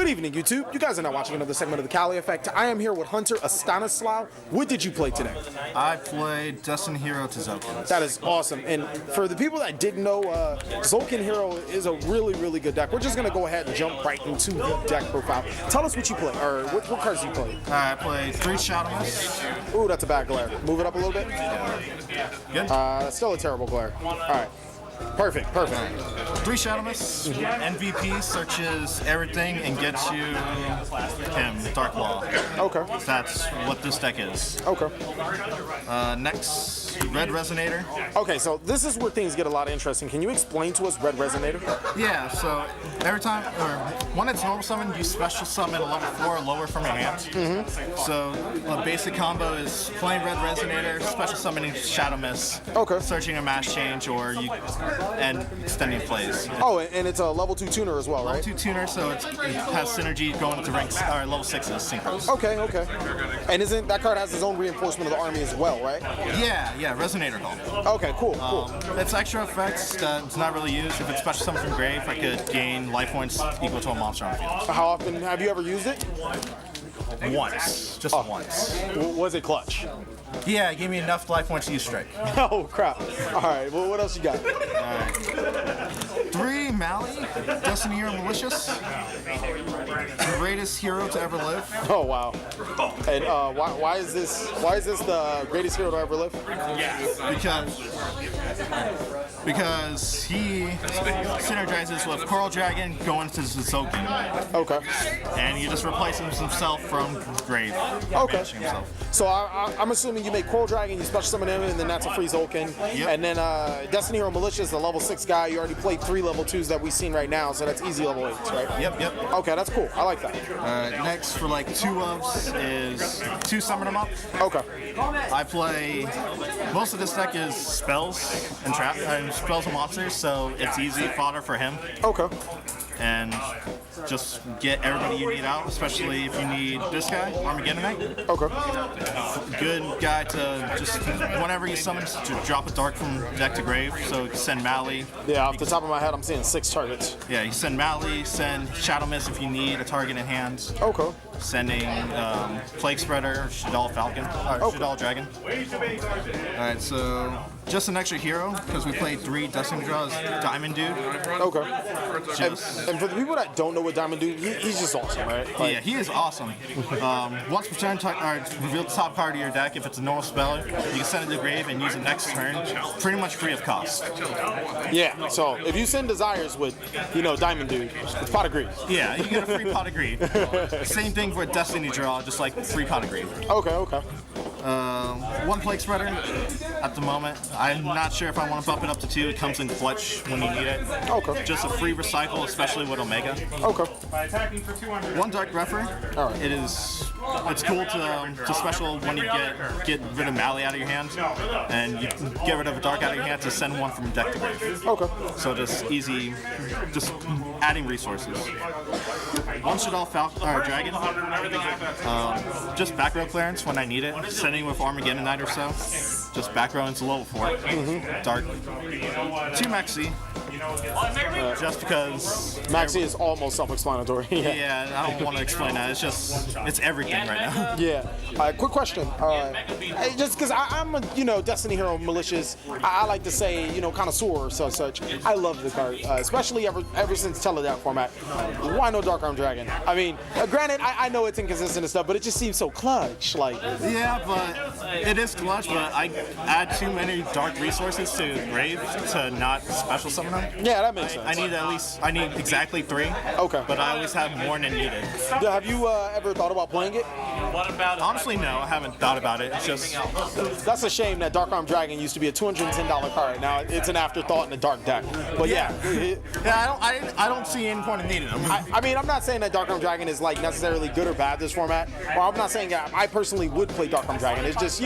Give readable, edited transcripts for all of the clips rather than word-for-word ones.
Good evening, YouTube. You guys are now watching another segment of the Cali Effect. I am here with Hunter Estanislao. What did you play today? I played Destiny Hero to Tzolkin. That is awesome. And for the people that didn't know, Tzolkin Hero is a really good deck. We're just going to go ahead and jump right into the deck profile. Tell us what you play, or what cards you play. I played 3 Shadow Mists. Ooh, that's a bad glare. Move it up a little bit. Good. That's still a terrible glare. All right. Perfect. 3 Shadow Mists. MVP searches everything and gets you him, Dark Law. Okay. That's what this deck is. Okay. Next, Red Resonator. Okay, so this is where things get a lot interesting. Can you explain to us Red Resonator? Yeah, so every time, or when it's normal summon, you special summon a level 4 or lower from your hand. So a basic combo is playing Red Resonator, special summoning Shadow Mist, searching a mass change, or and extending plays. Oh, and it's a level 2 tuner as well, right? Level 2 tuner, so it has synergy going into ranks, or level 6s synchros. Okay. And isn't that card has its own reinforcement of the army as well, right? Yeah, Resonator Hall. Okay, cool. It's extra effects that it's not really used. If it's special summon from grave, I could gain life points equal to a monster on the field. How often have you ever used it? Once. Just once. Was it clutch? Yeah, it gave me enough life points to use strike. Oh, crap. All right, well, what else you got? Alright. 3 Mali, Destiny Hero Malicious. Greatest hero to ever live. Oh, wow. And why is this the greatest hero to ever live? Because he synergizes with Coral Dragon going to Tzolkin. Okay. And he just replaces himself from grave. Okay. Himself. So I'm assuming you make Coral Dragon, you special summon him, and then that's a free Tzolkin. Yep. And then Destiny Hero Malicious, the level 6 guy, you already played 3 level 2s that we've seen right now, so that's easy level 8s, right? Yep. Okay, that's cool. I like that. Next, for like 2 ofs, is 2 Summon 'em Up. Okay. I play, most of this deck is spells and spells and monsters, so it's easy fodder for him. Okay. And just get everybody you need out, especially if you need this guy, Armageddonite. Okay. Good guy to just, whenever you summon, to drop a dark from deck to grave, so you can send Mali. Yeah, off the top of my head, I'm seeing 6 targets. Yeah, you send Mali, send Shadow Mist if you need a target in hand. Okay. Sending Plague Spreader, Shadal Falcon, or Shadal Dragon. Alright, so just an extra hero, because we played 3 Destiny draws, Diamond Dude. Okay. And for the people that don't know what Diamond Dude, he's just awesome, right? Yeah, he is awesome. Once per turn, reveal the top card of your deck. If it's a normal spell, you can send it to the grave and use it next turn, pretty much free of cost. Yeah, so if you send Desires with, Diamond Dude, it's Pot of Greed. Yeah, you get a free Pot of Greed. Same thing for a Destiny draw, just like free Pot of Greed. Okay. 1 Plague Spreader at the moment. I'm not sure if I want to bump it up to 2. It comes in clutch when you need it. Okay. Just a free recycle, especially with Omega. Okay. 1 Dark Refer. All right. It's cool to special when you get rid of Mali out of your hand, and you get rid of a Dark out of your hand to send 1 from deck to grave. Okay. So just easy, just adding resources. 1 Shadal Dragon. Just back row clearance when I need it. Sending with Armageddonite or so. Just back row into level 4. Dark. 2 Maxi. Just because Maxi is almost self-explanatory. Yeah, I don't want to explain that. It's everything right now. Yeah. Quick question. Just because I'm a Destiny Hero Malicious, I like to say connoisseur or such. I love the card, especially ever since Teledac format. Why no Dark Arm Dragon? I mean, granted, I know it's inconsistent and stuff, but it just seems so clutch. Yeah, but it is clutch. But I add too many dark resources to grave to not special summon them. Yeah, that makes sense. I need exactly 3. Okay. But I always have more than needed. Have you ever thought about playing it? Honestly, no, I haven't thought about it. It's just that's a shame that Dark Arm Dragon used to be a $210 card. Now it's an afterthought in a dark deck. But yeah, I don't see any point in needing them. I mean, I'm not saying that Dark Arm Dragon is necessarily good or bad this format. Or I'm not saying that I personally would play Dark Arm Dragon. It's just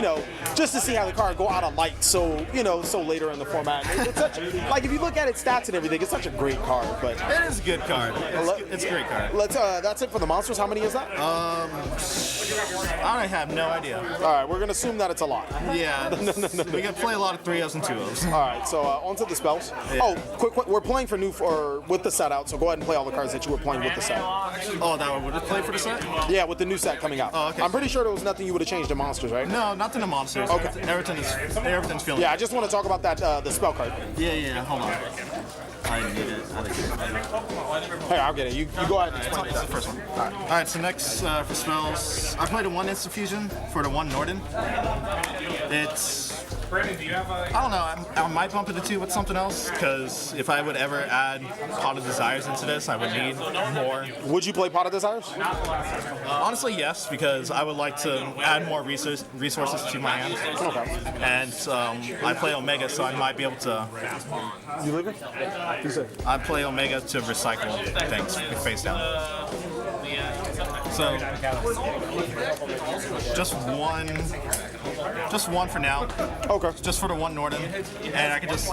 just to see how the card go out of light. So so later in the format, it's such if you look at its stats and everything, it's such a great card. But it is a good card. It's a great card. That's it for the monsters. How many is that? I have no idea. All right, we're gonna assume that it's a lot. Yeah, we can play a lot of 3-0s and 2-0s. All right, so on to the spells. Yeah. Oh, quick, we're playing for with the set out, so go ahead and play all the cards that you were playing with the set. Oh, that one would have played for the set? Yeah, with the new set coming out. Oh, okay. I'm pretty sure there was nothing you would have changed in Monsters, right? No, nothing in Monsters. Okay. Everything's feeling. Yeah, I just want to talk about that the spell card. Yeah, hold on. I need it. Hey, I'll get it. You go ahead and explain It's the that. first one. Alright, so next for spells, I played a 1 Instant Fusion for the 1 Norden. It's... I don't know, I might bump it to 2 with something else, because if I would ever add Pot of Desires into this, I would need more. Would you play Pot of Desires? Honestly, yes, because I would like to add more resources to my hand. Okay. And I play Omega, so I might be able to... You leaving? I play Omega to recycle things face down. So, just one for now. Okay. Just for the 1 Norden, and I can just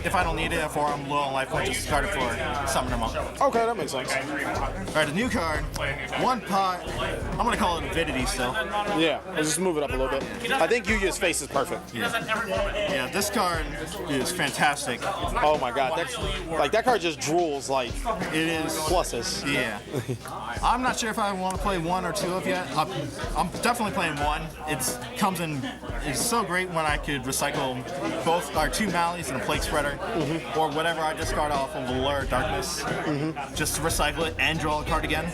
if I don't need it, or I'm low on life point, just discard it for Summoner Monk. Okay, that makes sense. All right, the new card, 1 pot. I'm gonna call it Avidity still. Yeah, let's just move it up a little bit. I think Yuya's face is perfect. Yeah, this card is fantastic. Oh my god, that card just drools like It is. pluses. Yeah. I'm not sure if I want to play 1 or 2 of yet. I'm definitely playing 1. It's so great when I could recycle both our 2 Malleys and a Plague Spreader, or whatever I discard off of Allure Darkness, just to recycle it and draw a card again.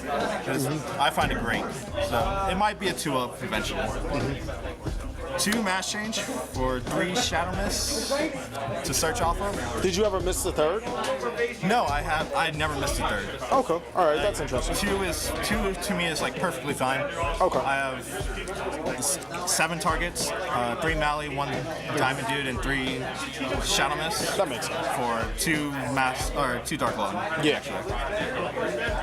'Cause I find it great. So it might be a 2-up eventually. 2 Mass Change for 3 Shadow Mists to search off of. Did you ever miss the third? No, I never missed a third. Okay, all right, that's interesting. 2 to me is like perfectly fine. Okay. I have 7 targets, 3 Mally, 1 Diamond Dude, and 3 Shadow Mist. That makes sense. For 2 Dark Lord. Yeah.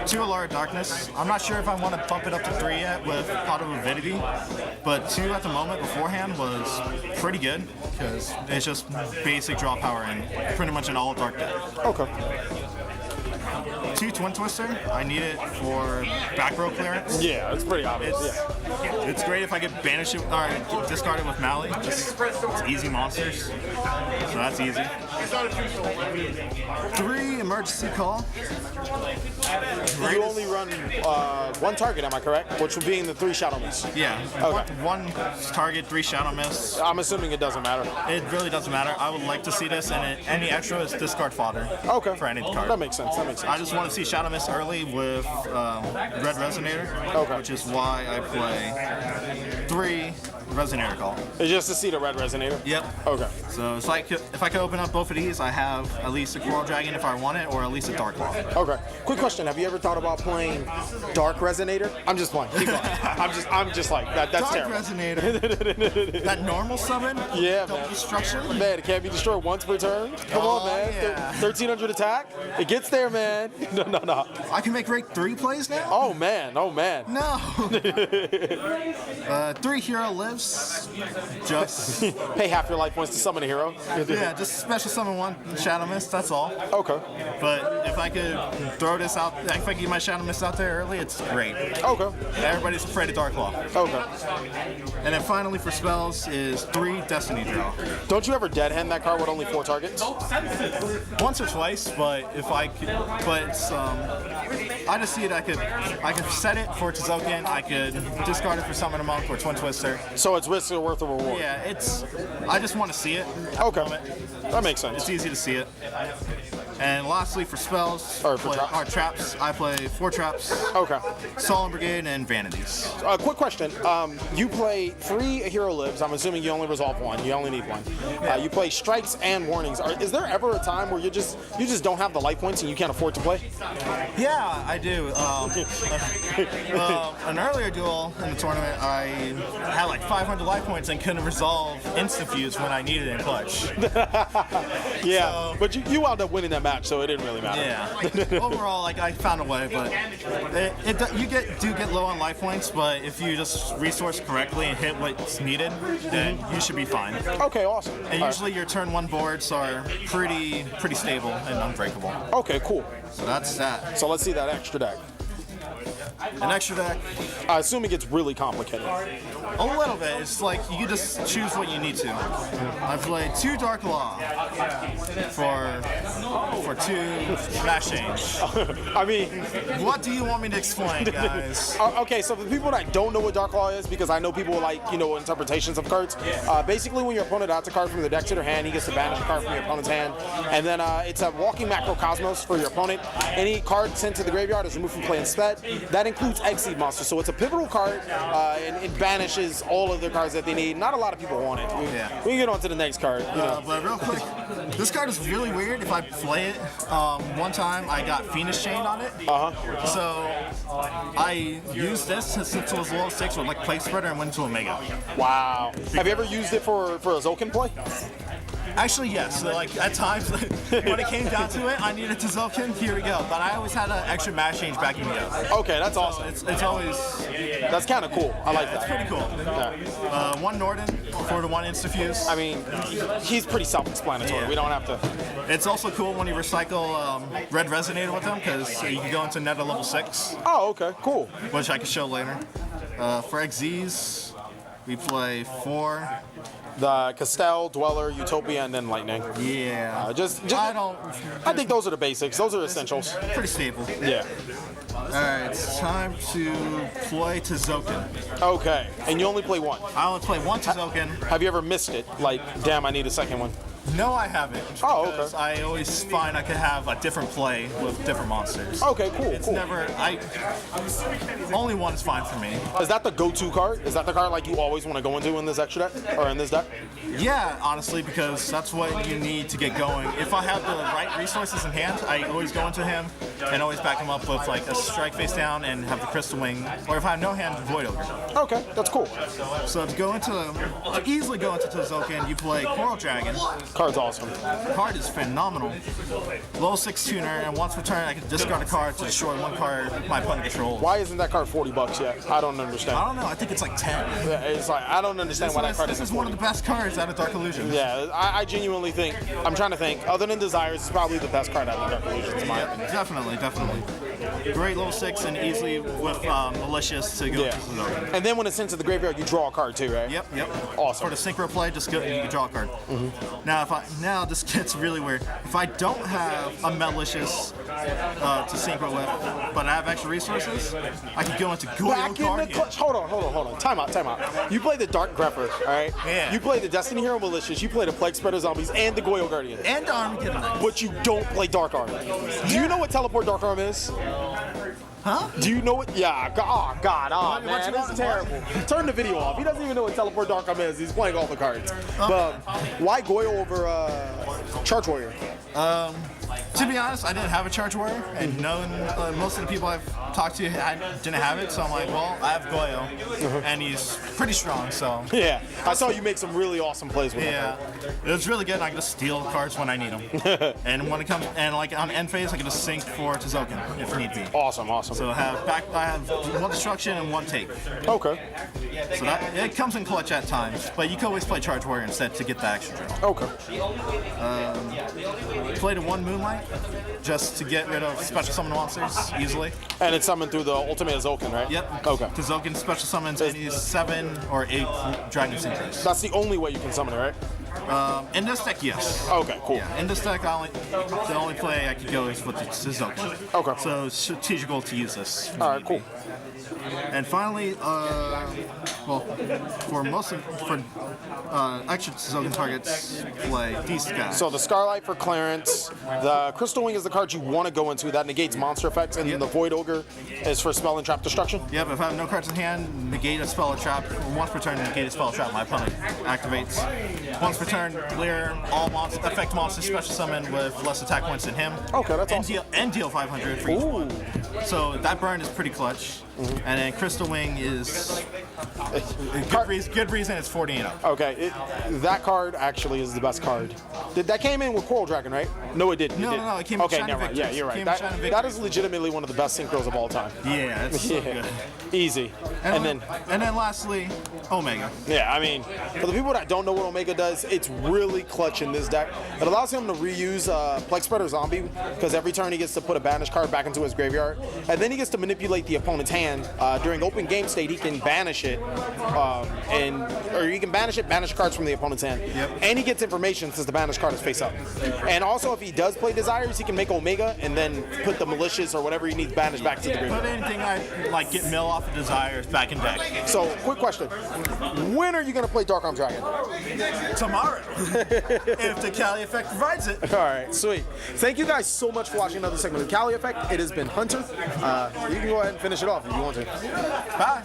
2 Allure Darkness. I'm not sure if I want to bump it up to 3 yet with Pot of Avidity, but 2 at the moment beforehand was pretty good because it's just basic draw power and pretty much an all dark deck. Okay. 2 Twin Twister. I need it for back row clearance. Yeah, it's pretty obvious. It's great if I could banish it or discard it with Mally. It's easy monsters, so that's easy. 3 Emergency Call. You only run 1 target, am I correct? Which would be in the 3 Shadow Mists. Yeah. Okay. One target, 3 Shadow Mists. I'm assuming it doesn't matter. It really doesn't matter. I would like to see this, and any extra is discard fodder. Okay. For any card. That makes sense. I just want to see Shadow Mist early with Red Resonator, Okay. which is why I play 3 Resonator Call. It's just to see the red resonator? Yep. Okay. So it's like if I could open up both of these, I have at least a Coral Dragon if I want it, or at least a Dark Claw. Okay. Quick question: have you ever thought about playing Dark Resonator? I'm just playing. Keep going. I'm just like that. That's Dark terrible. Resonator. That normal summon? Yeah, Double man. destruction? Man, it can't be destroyed once per turn. Come Oh, on, man. yeah. 1300 attack. It gets there, man. No. I can make rate 3 plays now? Oh man. No. 3 Hero Lives. Just Pay half your life points to summon a hero. yeah, just special summon 1 Shadow Mist. That's all. Okay. But if I could throw this out, if I could get my Shadow Mist out there early, it's great. Okay. Everybody's afraid of Dark Claw. Okay. And then finally for spells is 3 Destiny Draw. Don't you ever dead hand that card with only 4 targets? Once or twice, but if I could, but it's, I just see it. I could set it for Tzolkin. I could discard it for Summoner Monk or Twin Twister. So it's risk or worth the reward. Yeah, I just want to see it. at the Okay. moment. That makes sense. It's easy to see it. And lastly, for spells, Or for traps, I play 4 traps, Okay. Solemn Brigade, and Vanities. Quick question. You play 3 Hero Lives. I'm assuming you only resolve 1. You only need 1. You play Strikes and Warnings. Is there ever a time where you just don't have the life points and you can't afford to play? Yeah, I do. An earlier duel in the tournament, I had like 500 life points and couldn't resolve Instant Fuse when I needed it in clutch. Yeah, So- but you wound up winning that match, so it didn't really matter. Yeah. Overall, like I found a way, but you get low on life points, but if you just resource correctly and hit what's needed, then you should be fine. Okay, awesome. And All usually your turn 1 boards are pretty stable and unbreakable. right. Okay, cool. So that's that. So let's see that extra deck. an extra deck. I assume it gets really complicated. A little bit. It's like you can just choose what you need to. I played 2 Dark Law for 2 Mash Change. I mean, What do you want me to explain, guys? okay, so for the people that don't know what Dark Law is, because I know people like, interpretations of cards, basically when your opponent adds a card from the deck to their hand, he gets to banish a card from your opponent's hand. And then it's a walking macrocosmos for your opponent. Any card sent to the graveyard is removed from play instead. That includes Exceed Monster, so it's a pivotal card, and it banishes all of the cards that they need. Not a lot of people want it. We can get on to the next card. But real quick, this card is really weird. If I play it, one time I got Phoenix Chained on it. So I used this since it was level 6 with like Plague Spreader and went to Omega. Wow. Have you ever used it for a Tzolkin play? Actually, yes. So, like at times, when it came down to it, I needed to Tzolkin. Here we go. But I always had an extra Mash Change backing me up. Okay, that's awesome. It's always that's kind of cool. I like that. It's pretty cool. Yeah. 1 Norden for the 1 Instafuse. I mean, he's pretty self-explanatory. Yeah. We don't have to. It's also cool when you recycle Red Resonator with him because you can go into Neta level 6. Oh, okay, cool. Which I can show later. For XZs, we play 4. The Castell, Dweller, Utopia, and then Lightning. Yeah. I think those are the basics. Those are essentials. Pretty stable. Yeah. Alright, it's time to play Tzolkin. Okay, and you only play one. I only play 1 Tzolkin. Have you ever missed it? Like, damn, I need a second one. No, I haven't. Oh, okay. Because I always find I could have a different play with different monsters. Okay, cool. It's never. Only one is fine for me. Is that the go-to card? Is that the card like you always want to go into in this extra deck or in this deck? Yeah, honestly, because that's what you need to get going. If I have the right resources in hand, I always go into him and always back him up with like a strike face down and have the Crystal Wing. Or if I have no hand, Void Ogre. Okay, that's cool. So to easily go into Tzolkin, you play Coral Dragon. Card's awesome. The card is phenomenal. Low 6 tuner, and once per turn, I can discard a card to destroy 1 card my opponent controls. Why isn't that card $40 yet? I don't understand. I don't know. I think it's like 10. Yeah, it's like I don't understand why that card This isn't is one of 40. the best cards out of Dark Illusions. Yeah, I genuinely think. I'm trying to think. Other than Desires, it's probably the best card out of Dark Illusions in my opinion. Definitely. Great level 6 and easily with Malicious to go to Tzolkin. And then when it's sent to the graveyard, you draw a card too, right? Yep. Awesome. For the synchro play, just go. You can draw a card. Now this gets really weird. If I don't have a Malicious to synchro with, but I have extra resources, I can go into Goyo Back in the clutch. Hold on. Time out. You play the Dark Grepper, all right? Yeah. You play the Destiny Hero Malicious, you play the Plague Spreader Zombies, and the Goyo Guardian. And Armageddon. But you don't play Dark Arm. Do you know what Teleport Dark Arm is? Huh? Do you know what? Yeah. Man, this is terrible. Turn the video off. He doesn't even know what Teleport Dark Arm is. He's playing all the cards. But why Goyo over Charge Warrior? To be honest, I didn't have a Charge Warrior, and most of the people I've talked to didn't have it, so I'm like, well, I have Goyo, and he's pretty strong, so. Yeah, I saw you make some really awesome plays with him. Yeah, it was really good. I can just steal cards when I need them, and when it comes, and like on end phase, I can just sync for Tzolkin if need be. Awesome. So I have 1 destruction and 1 take. Okay. So it comes in clutch at times, but you can always play Charge Warrior instead to get the extra draw. Okay. Played a 1 Moonlight just to get rid of special summon monsters easily. And it's summoned through the Ultimate Tzolkin, right? Yep. Okay. Tzolkin special summons any 7 or 8 Dragon Synchros. That's the only way you can summon it, right? In this deck, yes. Okay, cool. Yeah, in this deck, the only play I could go is with the Tzolkin. Okay. So it's strategical to use this. All right, cool. And finally, for extra Tzolkin targets, play these guys. So the Scarlight for clearance, the Crystal Wing is the card you want to go into that negates monster effects, and then the Void Ogre is for spell and trap destruction. Yep, if I have no cards in hand, negate a spell or trap. Once per turn, negate a spell or trap my opponent activates. Once per turn, clear all effect monsters special summon with less attack points than him. Okay, that's awesome. And deal 500 for each one. So that burn is pretty clutch. and then Crystal Wing is good reason it's 40 and up. Okay, that card actually is the best card. That came in with Coral Dragon, right? No, it didn't. No, it came with Okay, Shiny never mind. Victors. Yeah, you're right. Came with Shiny That Victors. is legitimately one of the best synchros of all time. Yeah, it's so good. Easy. And then lastly, Omega. yeah, I mean, for the people that don't know what Omega does, it's really clutch in this deck. It allows him to reuse Plague Spreader Zombie, because every turn he gets to put a banish card back into his graveyard, and then he gets to manipulate the opponent's hand. During open game state, he can banish it, or he can banish cards from the opponent's hand. Yep. And he gets information since the banished card is face up. And also, if he does play Desires, he can make Omega and then put the Malicious or whatever he needs banished back to the graveyard. Put anything like get mill off of Desires back in deck. So, quick question. When are you going to play Dark Arm Dragon? Tomorrow, if the Cali Effect provides it. All right, sweet. Thank you guys so much for watching another segment of the Cali Effect. It has been Hunter. You can go ahead and finish it off if you want to. Bye.